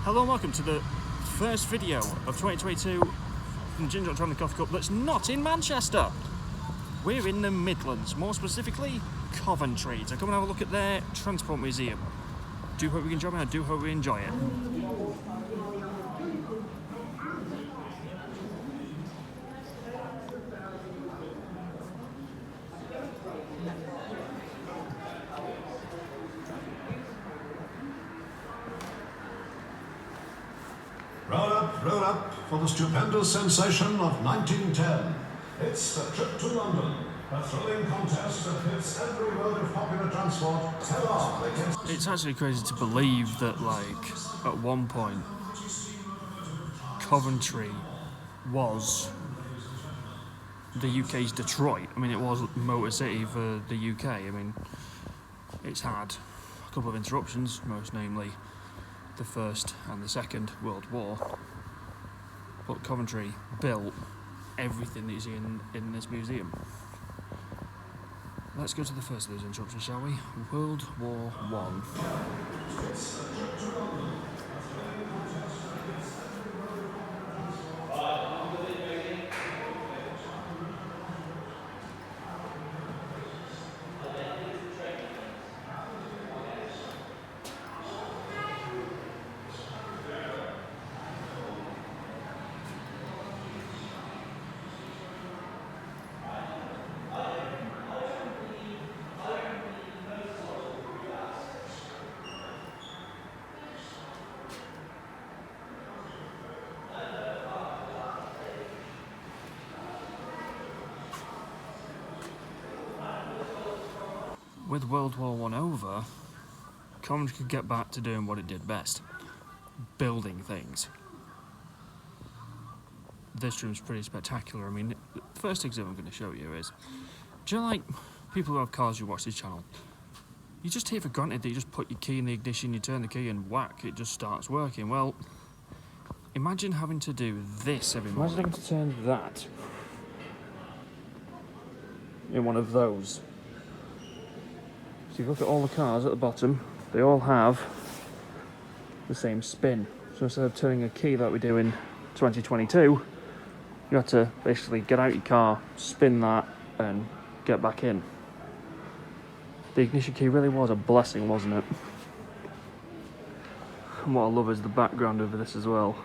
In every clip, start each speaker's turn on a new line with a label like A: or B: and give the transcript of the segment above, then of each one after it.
A: Hello and welcome to the first video of 2022 from Ginger Travelling the Coffee Cup that's not in Manchester. We're in the Midlands, more specifically Coventry, to come and have a look at their transport museum. Do hope we can join me, I do hope we enjoy it.
B: Roll up for the stupendous sensation of 1910. It's the trip to London, a thrilling contest that hits every mode of popular transport.
A: It's actually crazy to believe that, like, at one point, Coventry was the UK's Detroit. I mean, it was Motor City for the UK. I mean, it's had a couple of interruptions, most namely the First and the Second World War, but Coventry built everything that you see in this museum. Let's go to the first of those interruptions, shall we? World War One. With World War One over, Coventry could get back to doing what it did best, building things. This room's pretty spectacular. I mean, the first exhibit I'm going to show you is, do you know, like, people who have cars who watch this channel, you just take for granted that you just put your key in the ignition, you turn the key and whack, it just starts working. Well, imagine having to do this every morning. Imagine having to turn that in one of those. So you look at all the cars at the bottom, they all have the same spin. So instead of turning a key like we do in 2022, you have to basically get out your car, spin that, and get back in. The ignition key really was a blessing, wasn't it? And what I love is the background over this as well.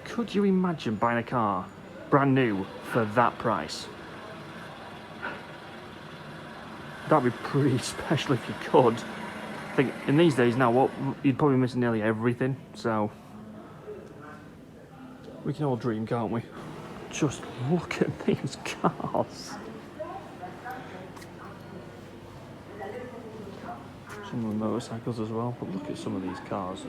A: Could you imagine buying a car brand new for that price? That'd be pretty special if you could. I think in these days now, you'd probably miss nearly everything, so we can all dream, can't we? Just look at these cars. Some of the motorcycles as well, but look at some of these cars.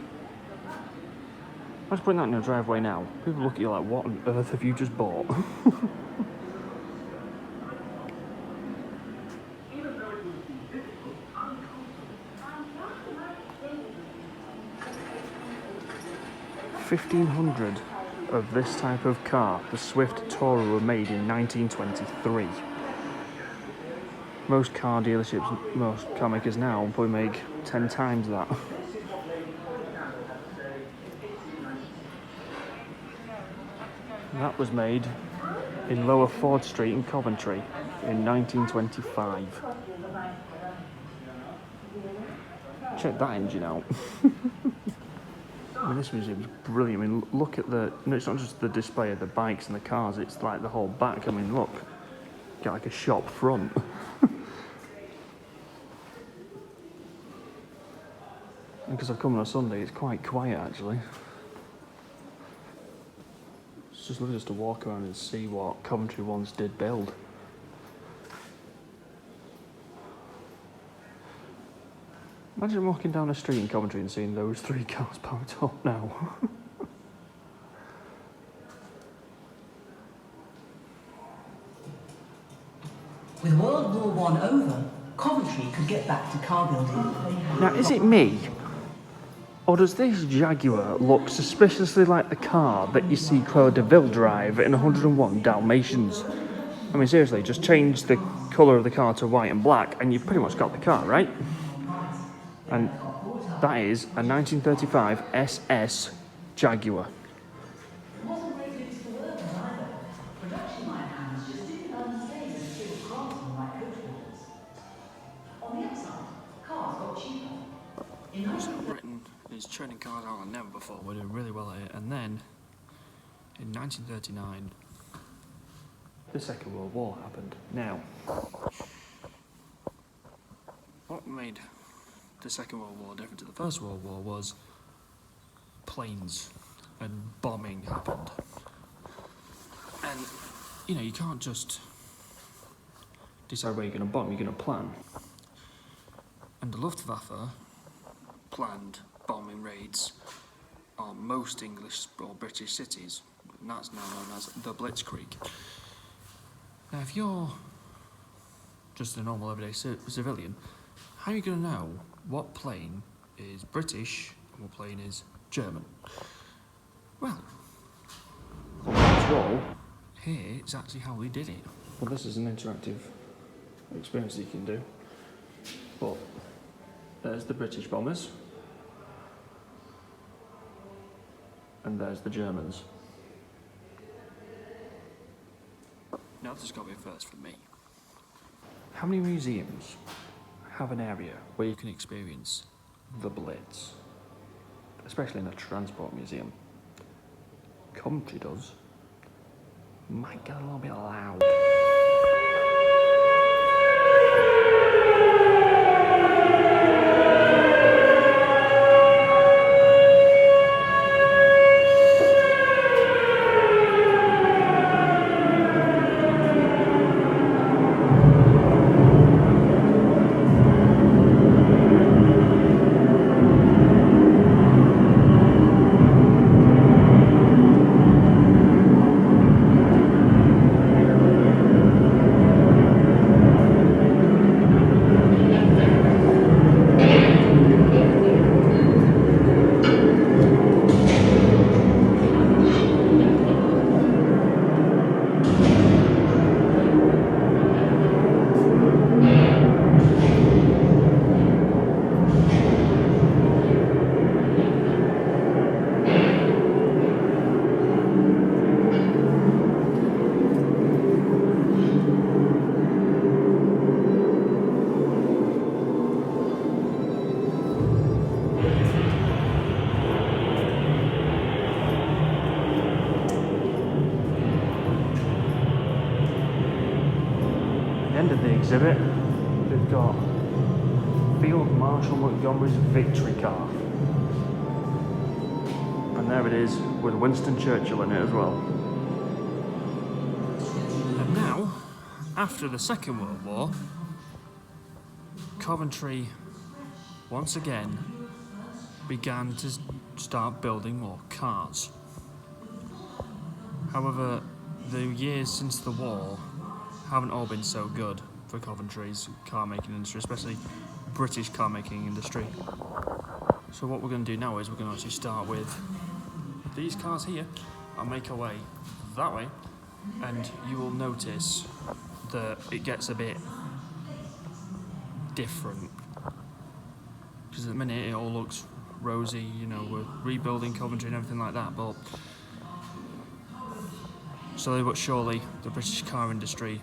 A: I was putting that in your driveway now. People look at you like, what on earth have you just bought? $1,500 of this type of car, the Swift Tourer, were made in 1923. Most car dealerships, most car makers now probably make 10 times that. That was made in Lower Ford Street in Coventry in 1925. Check that engine out. I mean, this museum's brilliant. I mean, look at it's not just the display of the bikes and the cars, it's like the whole back. I mean, look, get like a shop front. Because I've come on a Sunday, it's quite quiet actually. It's just lovely just to walk around and see what Coventry once did build. Imagine walking down a street in Coventry and seeing those three cars parked up now.
C: With World War I over, Coventry could get back to car building.
A: Now, is it me? Or does this Jaguar look suspiciously like the car that you see Cruella de Vil drive in 101 Dalmatians? I mean, seriously, just change the colour of the car to white and black and you've pretty much got the car, right? And that is a 1935 SS Jaguar.
C: Wasn't very good to work on either. Production line hands just didn't earn slaves and skilled craftsmen like coach builders. On the upside, cars got cheaper.
A: So Britain is churning cars out like never before. We're doing really well at it. And then, in 1939, the Second World War happened. Now, what made the Second World War different to the First World War was planes and bombing happened. And, you know, you can't just decide where you're going to bomb, you're going to plan. And the Luftwaffe planned bombing raids on most English or British cities, and that's now known as the Blitzkrieg. Now, if you're just a normal everyday civilian, how are you going to know what plane is British and what plane is German? Well, after all, here is actually how we did it. Well, this is an interactive experience that you can do. But there's the British bombers. And there's the Germans. Now this has got to be a first for me. How many museums have an area where you can experience the Blitz? Especially in a transport museum. Coventry does. Might get a little bit loud. End of the exhibit, we've got Field Marshal Montgomery's victory car. And there it is, with Winston Churchill in it as well. And now, after the Second World War, Coventry once again began to start building more cars. However, the years since the war haven't all been so good for Coventry's car making industry, especially British car making industry. So what we're going to do now is we're going to actually start with these cars here and make our way that way, and you will notice that it gets a bit different because at the minute it all looks rosy, you know, we're rebuilding Coventry and everything like that, but slowly but surely the British car industry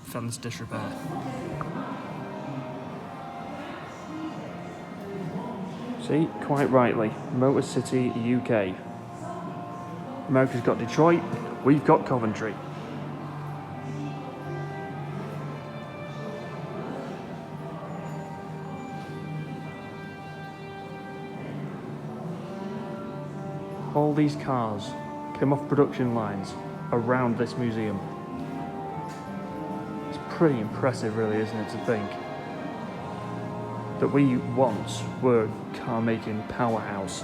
A: fell into disrepair. See, quite rightly, Motor City, UK. America's got Detroit, we've got Coventry. All these cars came off production lines around this museum. It's pretty impressive, really, isn't it, to think that we once were a car-making powerhouse.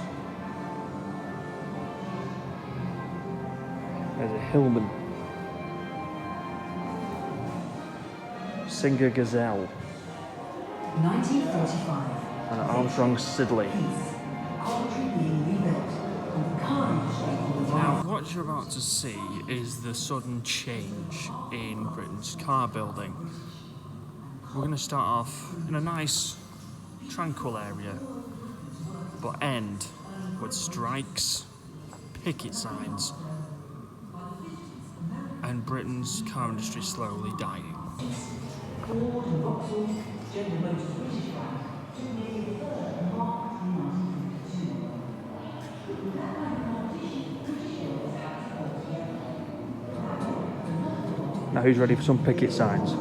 A: There's a Hillman, Singer Gazelle,
C: 1945.
A: and Armstrong Siddeley. Now, what you're about to see is the sudden change in Britain's car building. We're going to start off in a nice, tranquil area, but end with strikes, picket signs, and Britain's car industry slowly dying. Now who's ready for some picket signs?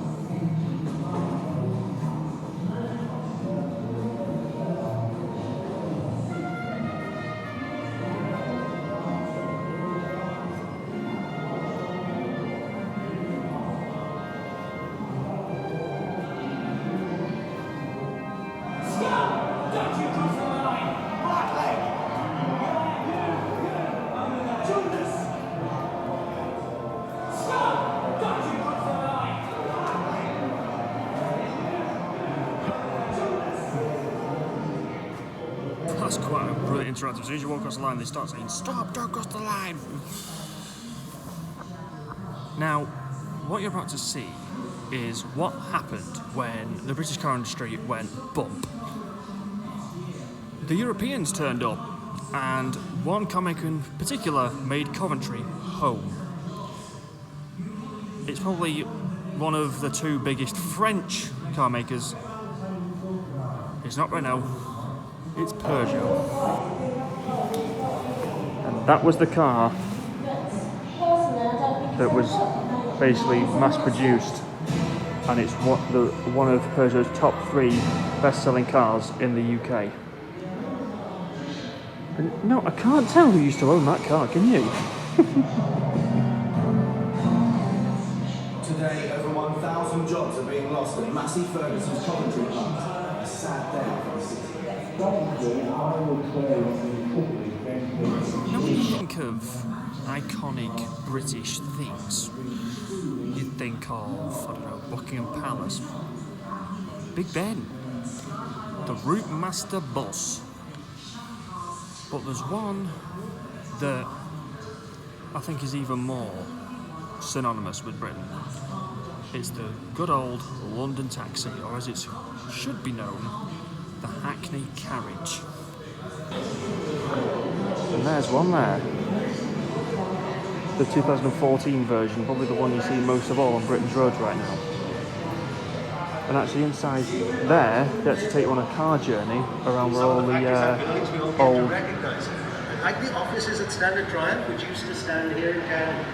A: That's quite a brilliant interactive. As soon as you walk across the line, they start saying, "Stop, don't cross the line." Now, what you're about to see is what happened when the British car industry went bump. The Europeans turned up, and one car maker in particular made Coventry home. It's probably one of the two biggest French car makers. It's not Renault. It's Peugeot. And that was the car that was basically mass produced, and it's one of Peugeot's top 3 best-selling cars in the UK. And no, I can't tell who used to own that car, can you?
D: Today, over 1,000 jobs are being lost at Massey Ferguson's Coventry plant. A sad day for the city.
A: Now, when you think of iconic British things, you'd think of, I don't know, Buckingham Palace, Big Ben, the Route Master Bus. But there's one that I think is even more synonymous with Britain. It's the good old London taxi, or as it should be known, the Hackney Carriage. And there's one there. The 2014 version, probably the one you see most of all on Britain's roads right now. And actually inside there, they actually take you on a car journey around where all the old
E: like the offices at Standard Drive, which used to stand here in Canada.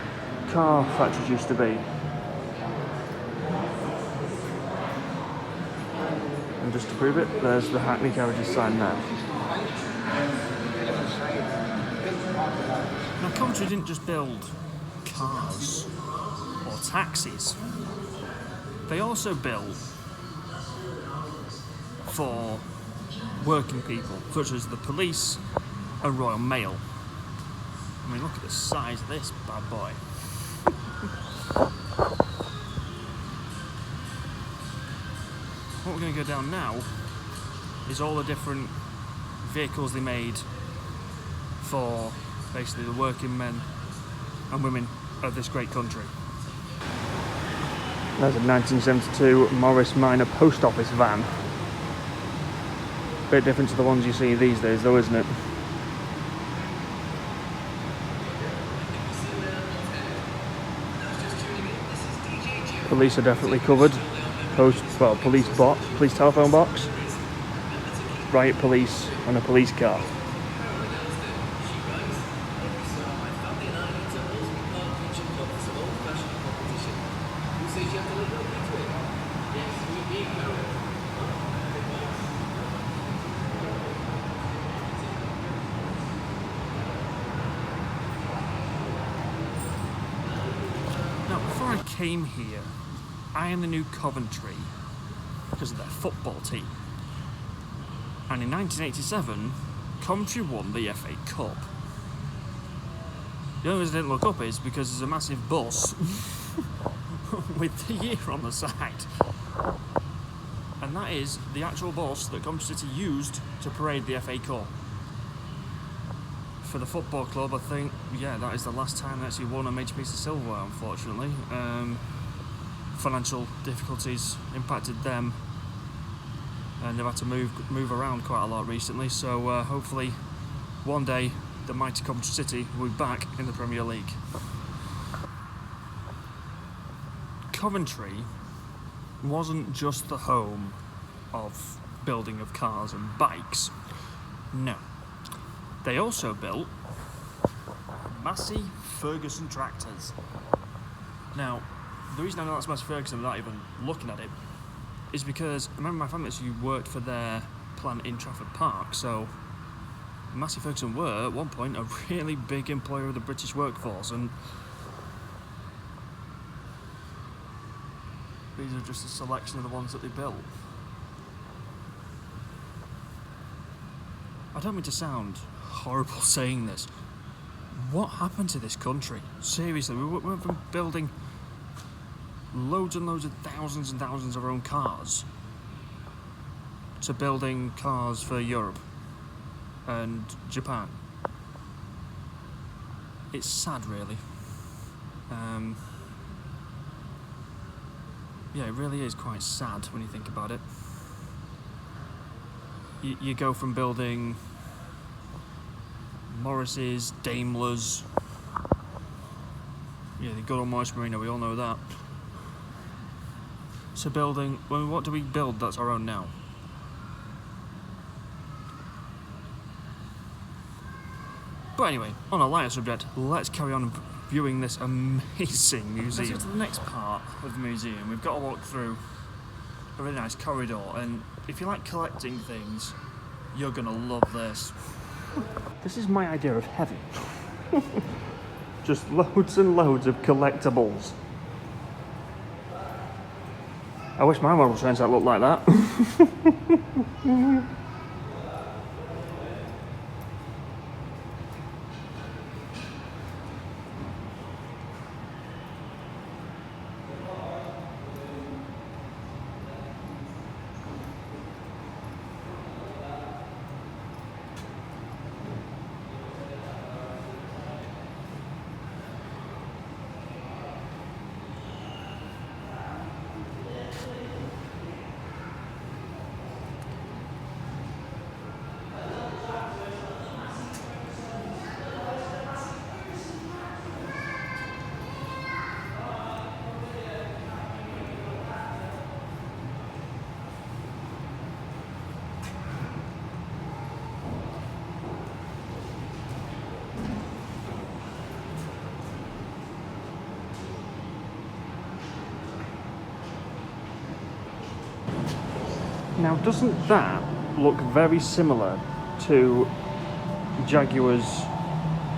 A: car factories used to be. And just to prove it, there's the Hackney Carriage's sign now. Now, Coventry didn't just build cars or taxis. They also built for working people, such as the police and Royal Mail. I mean, look at the size of this bad boy. What we're going to go down now is all the different vehicles they made for basically the working men and women of this great country. There's a 1972 Morris Minor post office van. Bit different to the ones you see these days though, isn't it? Police are definitely covered. Police telephone box, riot police, and a police car. Now, before I came here, I only knew Coventry because of their football team. And in 1987, Coventry won the FA Cup. The only reason I didn't look up is because there's a massive bus with the year on the side. And that is the actual bus that Coventry City used to parade the FA Cup. For the football club, I think, yeah, that is the last time they actually won a major piece of silverware, unfortunately. Financial difficulties impacted them, and they've had to move around quite a lot recently, so hopefully one day the mighty Coventry City will be back in the Premier League. Coventry wasn't just the home of building of cars and bikes. No. They also built Massey Ferguson tractors. Now, the reason I know that's Massey Ferguson without even looking at it is because I remember my family actually worked for their plant in Trafford Park, so Massey Ferguson were, at one point, a really big employer of the British workforce, and these are just a selection of the ones that they built. I don't mean to sound horrible saying this. What happened to this country? Seriously, we went from building loads and loads of thousands and thousands of our own cars to building cars for Europe and Japan. It's sad, really. Yeah, it really is quite sad when you think about it. You go from building Morris's, Daimlers, yeah, the good old Morris Marina, we all know that. So building, well, what do we build that's our own now? But anyway, on a lighter subject, let's carry on viewing this amazing museum. Let's get to the next part of the museum. We've got to walk through a really nice corridor, and if you like collecting things, you're gonna love this. This is my idea of heaven. Just loads and loads of collectibles. I wish my model trains that looked like that. Now, doesn't that look very similar to Jaguar's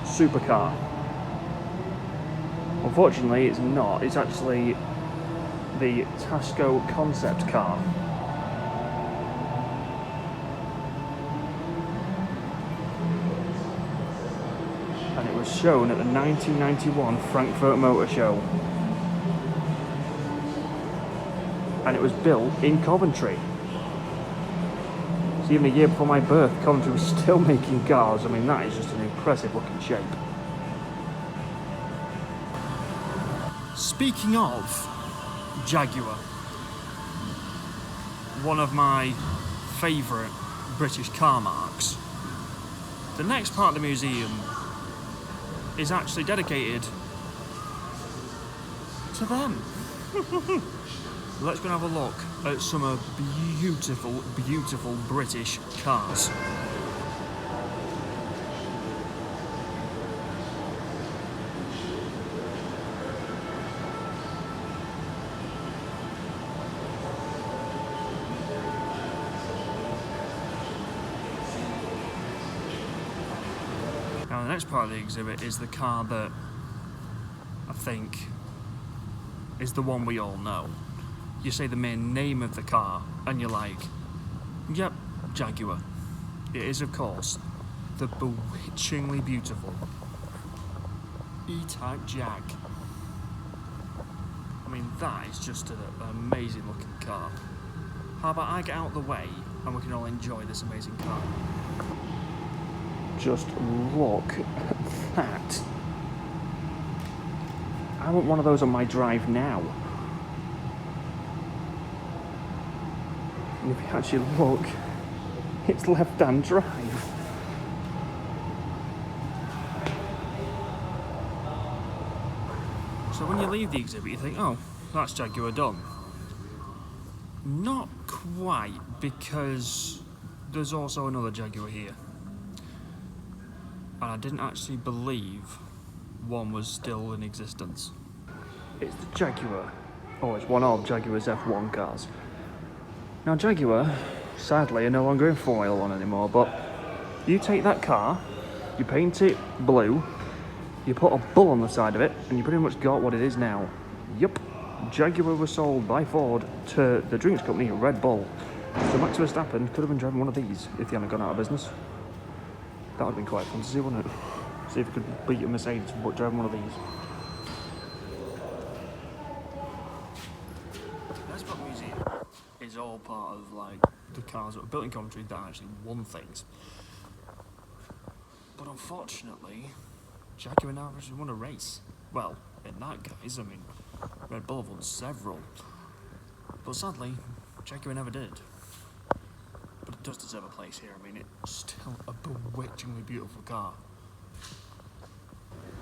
A: supercar? Unfortunately, it's not. It's actually the Tasco concept car. And it was shown at the 1991 Frankfurt Motor Show. And it was built in Coventry. So even a year before my birth, Coventry was still making cars. I mean, that is just an impressive looking shape. Speaking of Jaguar, one of my favourite British car marques, the next part of the museum is actually dedicated to them. Let's go and have a look at some beautiful, beautiful British cars. Now the next part of the exhibit is the car that I think is the one we all know. You say the main name of the car and you're like, yep, Jaguar. It is, of course, the bewitchingly beautiful E-Type Jag. I mean, that is just an amazing looking car. How about I get out of the way and we can all enjoy this amazing car? Just look at that. I want one of those on my drive now. And if you actually look, it's left-hand drive. So when you leave the exhibit, you think, oh, that's Jaguar done. Not quite, because there's also another Jaguar here. And I didn't actually believe one was still in existence. It's the Jaguar. Oh, it's one of Jaguar's F1 cars. Now Jaguar, sadly, are no longer in Formula 1 anymore, but you take that car, you paint it blue, you put a bull on the side of it, and you pretty much got what it is now. Yup, Jaguar was sold by Ford to the drinks company Red Bull. So Max Verstappen could have been driving one of these if he hadn't gone out of business. That would have been quite fun to see, wouldn't it? See if he could beat a Mercedes but driving one of these. The Westbrook Museum is all part of like the cars that were built in Coventry that actually won things. But unfortunately, Jaguar never actually won a race. Well, in that case, I mean, Red Bull have won several. But sadly, Jaguar never did. But it does deserve a place here. I mean, it's still a bewitchingly beautiful car.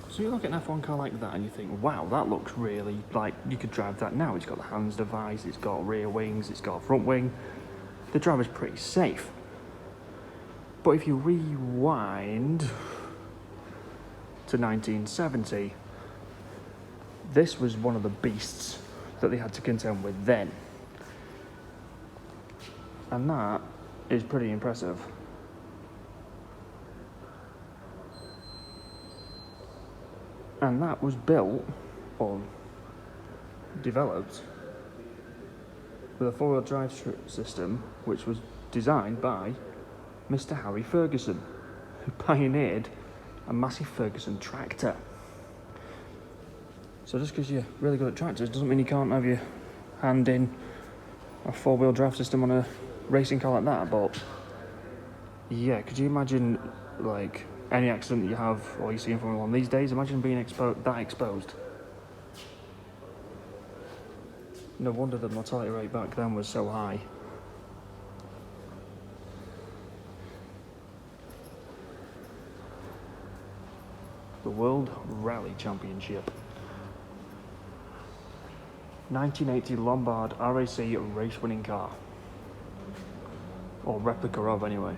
A: So you look at an F1 car like that and you think, wow, that looks really like you could drive that now. It's got the hands device, it's got rear wings, it's got a front wing. The driver's pretty safe. But if you rewind to 1970, this was one of the beasts that they had to contend with then. And that is pretty impressive. And that was built, or developed, with a four-wheel drive system which was designed by Mr. Harry Ferguson, who pioneered a massive Ferguson tractor. So just because you're really good at tractors doesn't mean you can't have your hand in a four-wheel drive system on a racing car like that. But yeah, could you imagine like any accident that you have or you see in Formula 1 these days? Imagine being exposed. No wonder the mortality rate back then was so high. The World Rally Championship. 1980 Lombard RAC race winning car. Or replica of, anyway.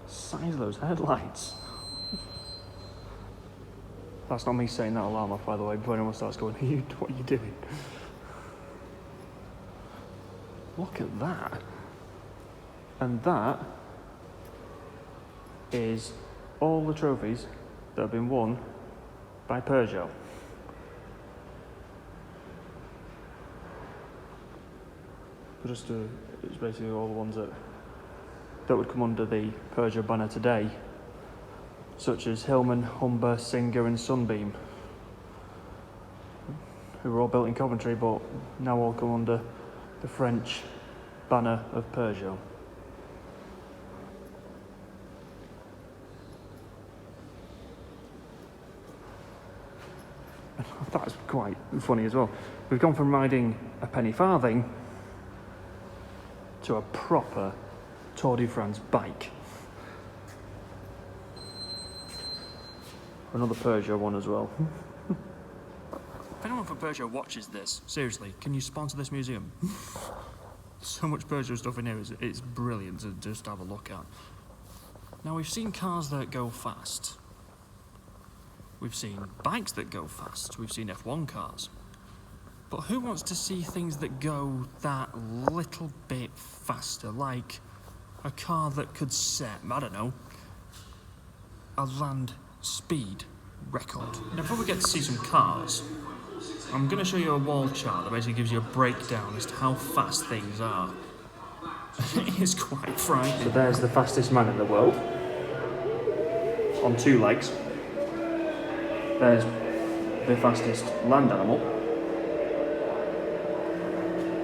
A: Size of those headlights. That's not me saying that alarm off, by the way, before anyone starts going, what are you doing? Look at that. And that is all the trophies that have been won by Peugeot. It's basically all the ones that would come under the Peugeot banner today, such as Hillman, Humber, Singer and Sunbeam, who were all built in Coventry but now all come under the French banner of Peugeot. That's quite funny as well. We've gone from riding a penny farthing to a proper Tour de France bike. Another Peugeot one as well. If anyone from Peugeot watches this, seriously, can you sponsor this museum? So much Peugeot stuff in here, it's brilliant to just have a look at. Now we've seen cars that go fast. We've seen bikes that go fast. We've seen F1 cars. But who wants to see things that go that little bit faster? Like a car that could set, I don't know, a land speed record. Now before we get to see some cars, I'm going to show you a wall chart that basically gives you a breakdown as to how fast things are. It is quite frightening. So there's the fastest man in the world. On two legs. There's the fastest land animal.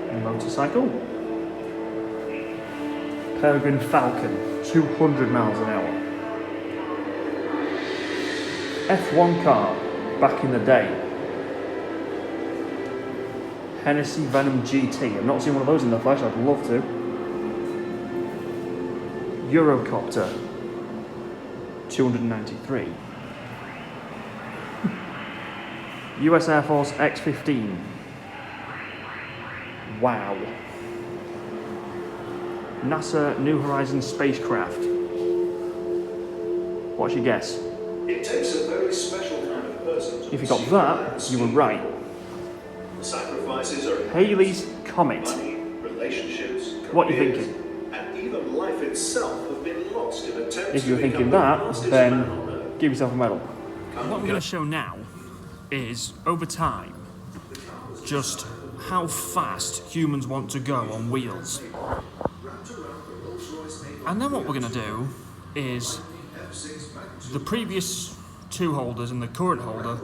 A: A motorcycle. Peregrine Falcon, 200 miles an hour. F1 car, back in the day. Hennessy Venom GT. I've not seen one of those in the flesh, I'd love to. Eurocopter, 293. US Air Force X-15. Wow. NASA New Horizons spacecraft. What's your guess?
B: It takes a very special kind of person to
A: If you got that, you were right.
B: The sacrifices are
A: Halley's Comet.
B: money, relationships,
A: What are you
B: careers,
A: thinking?
B: and even life itself have been lost in attempts
A: If
B: to
A: you're
B: become
A: thinking
B: the
A: that,
B: fastest man on
A: then
B: Earth.
A: give yourself a medal.
B: Come
A: What I'm
B: on,
A: going to show now is, over time, just how fast humans want to go on wheels. And then what we're going to do is, the previous two holders and the current holder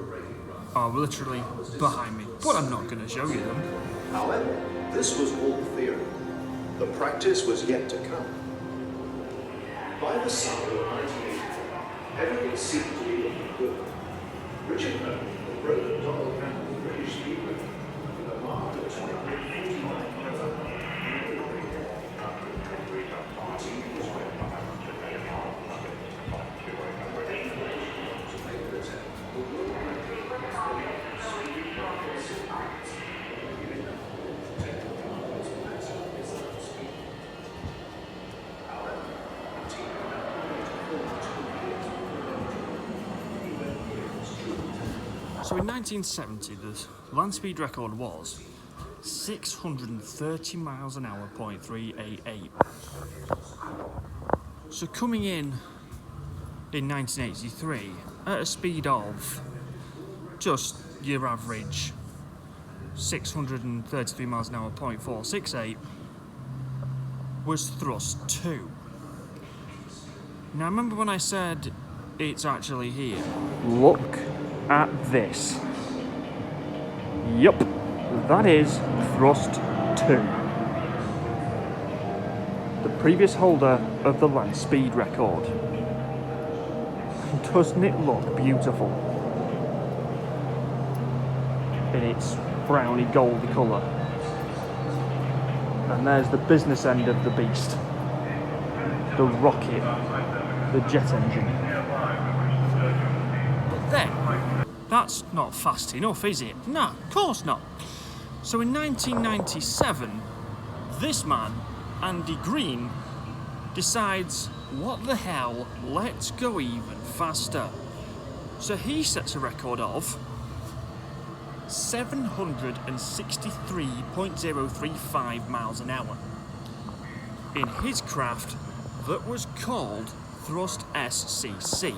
A: are literally behind me, but I'm not going to show you them.
B: However, this was all theory. The practice was yet to come. By the summer of 1980, everything seemed to be looking good. Richard Burton had broken Donald Campbell's British speed record with a mark of 249 miles an hour.
A: So in 1970, the land speed record was 630 miles an hour, .388. So coming in 1983, at a speed of just your average 633 miles an hour, .468, was thrust 2. Now remember when I said it's actually here? Look at this. Yup, that is thrust 2. The previous holder of the land speed record. Doesn't it look beautiful? In its browny goldy colour. And there's the business end of the beast. The rocket, the jet engine. But then, that's not fast enough, is it? No, of course not. So in 1997, this man, Andy Green, decides, what the hell, let's go even faster. So he sets a record of 763.035 miles an hour in his craft that was called Thrust SCC.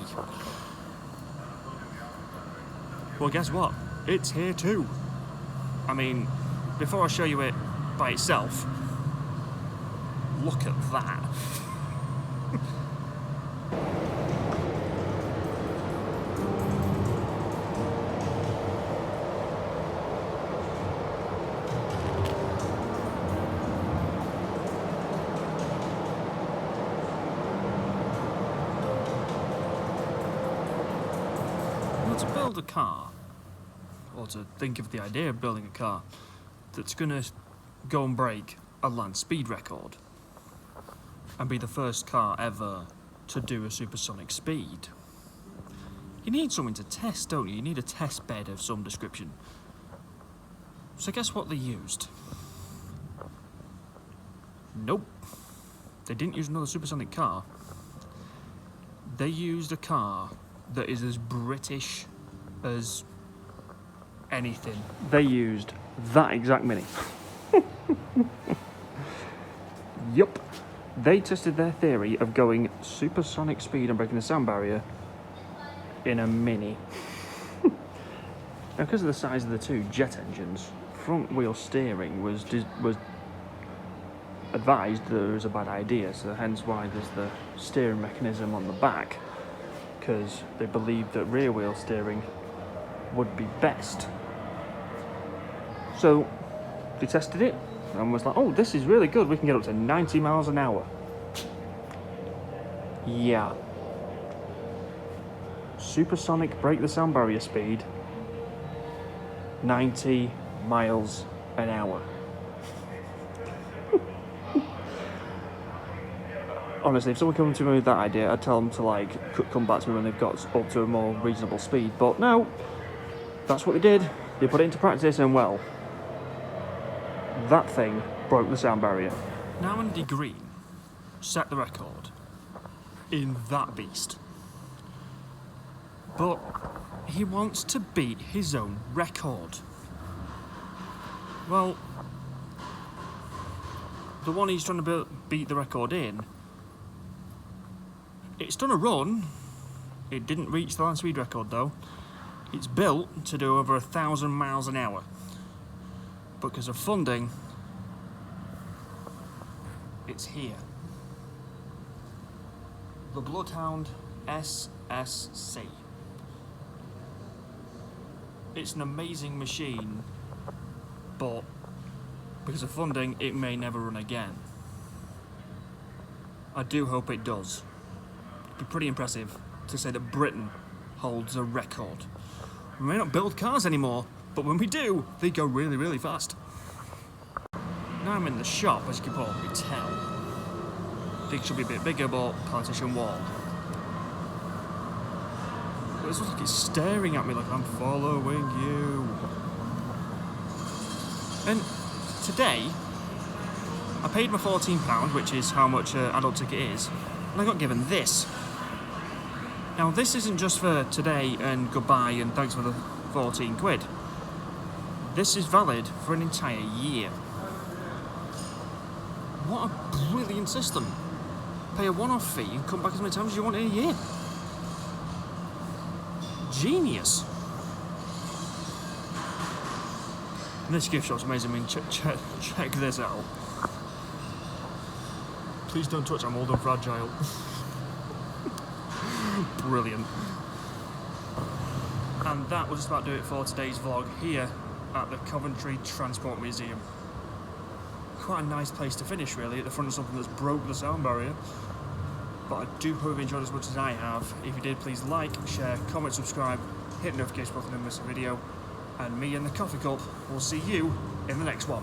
A: Well, guess what? It's here too. I mean, before I show you it by itself, look at that. To build a car, or to think of the idea of building a car that's going to go and break a land speed record and be the first car ever to do a supersonic speed, you need something to test, don't you? You need a test bed of some description. So guess what they used? Nope. They didn't use another supersonic car. They used a car that is as British as anything. They used that exact Mini. Yup. They tested their theory of going supersonic speed and breaking the sound barrier in a Mini. Now, because of the size of the two jet engines, front wheel steering was advised that it was a bad idea, so hence why there's the steering mechanism on the back, because they believed that rear wheel steering would be best. So they tested it and was like, oh, this is really good, we can get up to 90 miles an hour. Yeah. Supersonic break the sound barrier speed, 90 miles an hour. Honestly, if someone came to me with that idea, I'd tell them to like come back to me when they've got up to a more reasonable speed. But no, that's what they did. They put it into practice, and well, that thing broke the sound barrier. Now Andy Green set the record in that beast, but he wants to beat his own record. Well, the one he's trying to beat the record in, it's done a run. It didn't reach the land speed record though. It's built to do over 1,000 miles an hour. But because of funding, it's here. The Bloodhound SSC. It's an amazing machine, but because of funding, it may never run again. I do hope it does. It'd be pretty impressive to say that Britain holds a record. We may not build cars anymore, but when we do, they go really, really fast. Now I'm in the shop, as you can probably tell. Things should be a bit bigger, but partition wall. But it's like it's staring at me like I'm following you. And today, I paid my £14, which is how much an adult ticket is, and I got given this. Now this isn't just for today and goodbye and thanks for the 14 quid. This is valid for an entire year. What a brilliant system. Pay a one-off fee and come back as many times as you want in a year. Genius. And this gift shop's amazing. I mean, check this out. Please don't touch, I'm old and fragile. Brilliant. And that will just about do it for today's vlog here at the Coventry Transport Museum. Quite a nice place to finish really, at the front of something that's broke the sound barrier. But I do hope you enjoyed as much as I have. If you did, please like, share, comment, subscribe, hit the notification button and miss a video. And me and the coffee cup will see you in the next one.